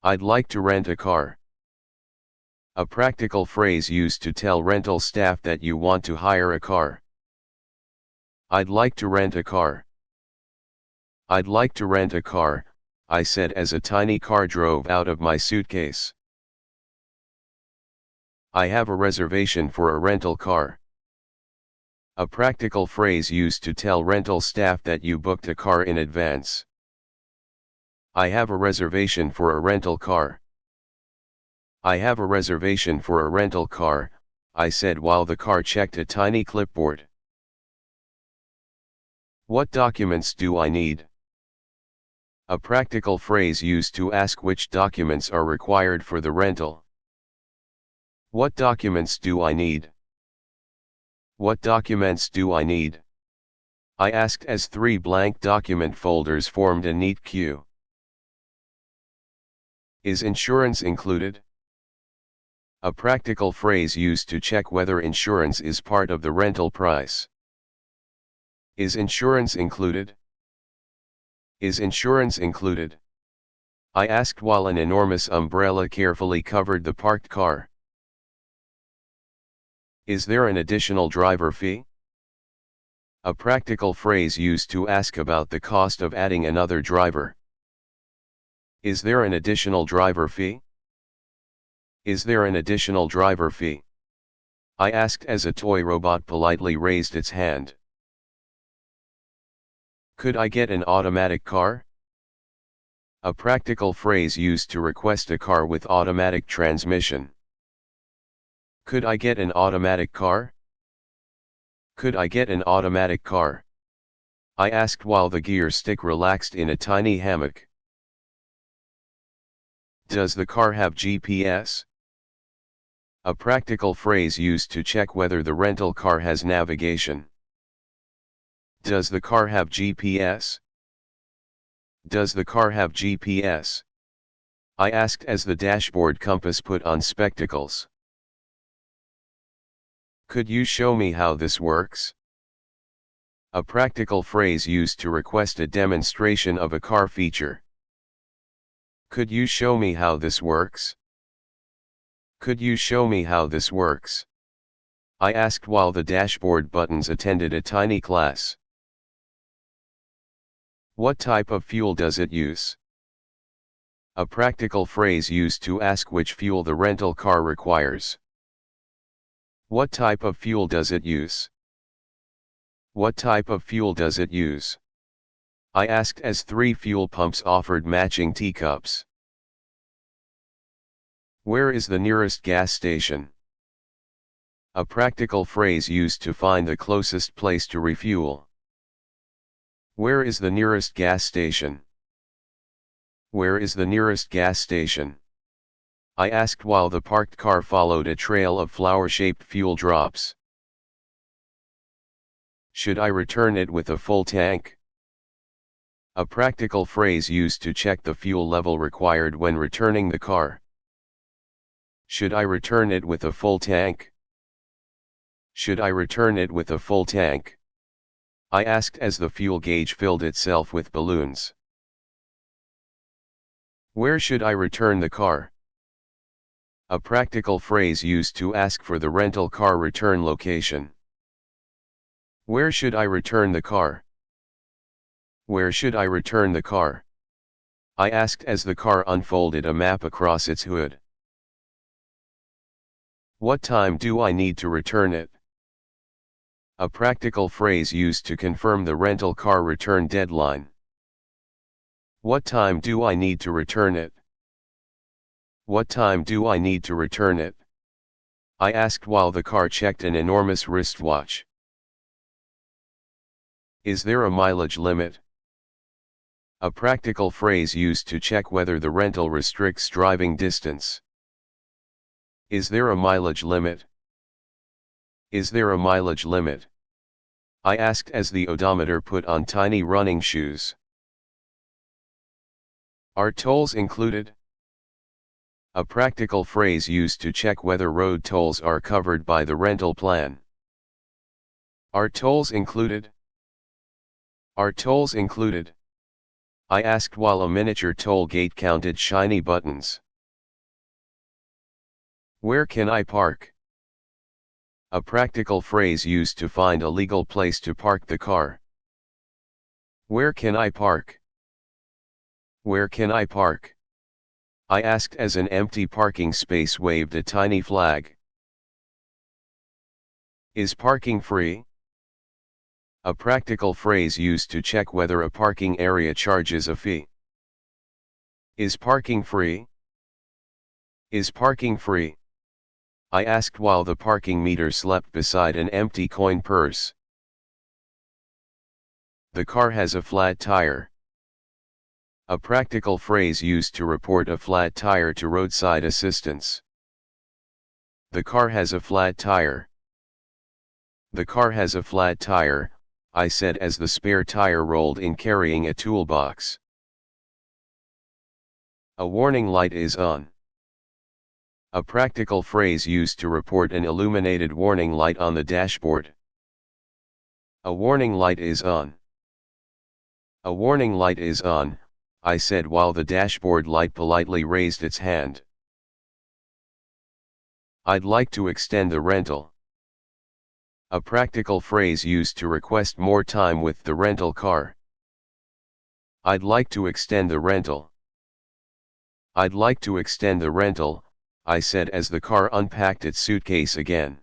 I'd like to rent a car. A practical phrase used to tell rental staff that you want to hire a car. I'd like to rent a car. I'd like to rent a car, I said as a tiny car drove out of my suitcase. I have a reservation for a rental car. A practical phrase used to tell rental staff that you booked a car in advance. I have a reservation for a rental car. I have a reservation for a rental car, I said while the car checked a tiny clipboard. What documents do I need? A practical phrase used to ask which documents are required for the rental. What documents do I need? What documents do I need? I asked as 3 blank document folders formed a neat queue. Is insurance included? A practical phrase used to check whether insurance is part of the rental price. Is insurance included? Is insurance included? I asked while an enormous umbrella carefully covered the parked car. Is there an additional driver fee? A practical phrase used to ask about the cost of adding another driver. Is there an additional driver fee? Is there an additional driver fee? I asked as a toy robot politely raised its hand. Could I get an automatic car? A practical phrase used to request a car with automatic transmission. Could I get an automatic car? Could I get an automatic car? I asked while the gear stick relaxed in a tiny hammock. Does the car have GPS? A practical phrase used to check whether the rental car has navigation. Does the car have GPS? Does the car have GPS? I asked as the dashboard compass put on spectacles. Could you show me how this works? A practical phrase used to request a demonstration of a car feature. Could you show me how this works? Could you show me how this works? I asked while the dashboard buttons attended a tiny class. What type of fuel does it use? A practical phrase used to ask which fuel the rental car requires. What type of fuel does it use? What type of fuel does it use? I asked as 3 fuel pumps offered matching teacups. Where is the nearest gas station? A practical phrase used to find the closest place to refuel. Where is the nearest gas station? Where is the nearest gas station? I asked while the parked car followed a trail of flower-shaped fuel drops. Should I return it with a full tank? A practical phrase used to check the fuel level required when returning the car. Should I return it with a full tank? Should I return it with a full tank? I asked as the fuel gauge filled itself with balloons. Where should I return the car? A practical phrase used to ask for the rental car return location. Where should I return the car? Where should I return the car? I asked as the car unfolded a map across its hood. What time do I need to return it? A practical phrase used to confirm the rental car return deadline. What time do I need to return it? What time do I need to return it? I asked while the car checked an enormous wristwatch. Is there a mileage limit? A practical phrase used to check whether the rental restricts driving distance. Is there a mileage limit? Is there a mileage limit? I asked as the odometer put on tiny running shoes. Are tolls included? A practical phrase used to check whether road tolls are covered by the rental plan. Are tolls included? Are tolls included? I asked while a miniature toll gate counted shiny buttons. Where can I park? A practical phrase used to find a legal place to park the car. Where can I park? Where can I park? I asked as an empty parking space waved a tiny flag. Is parking free? A practical phrase used to check whether a parking area charges a fee. Is parking free? Is parking free? I asked while the parking meter slept beside an empty coin purse. The car has a flat tire. A practical phrase used to report a flat tire to roadside assistance. The car has a flat tire. The car has a flat tire, I said as the spare tire rolled in carrying a toolbox. A warning light is on. A practical phrase used to report an illuminated warning light on the dashboard. A warning light is on. A warning light is on, I said while the dashboard light politely raised its hand. I'd like to extend the rental. A practical phrase used to request more time with the rental car. I'd like to extend the rental. I'd like to extend the rental, I said as the car unpacked its suitcase again.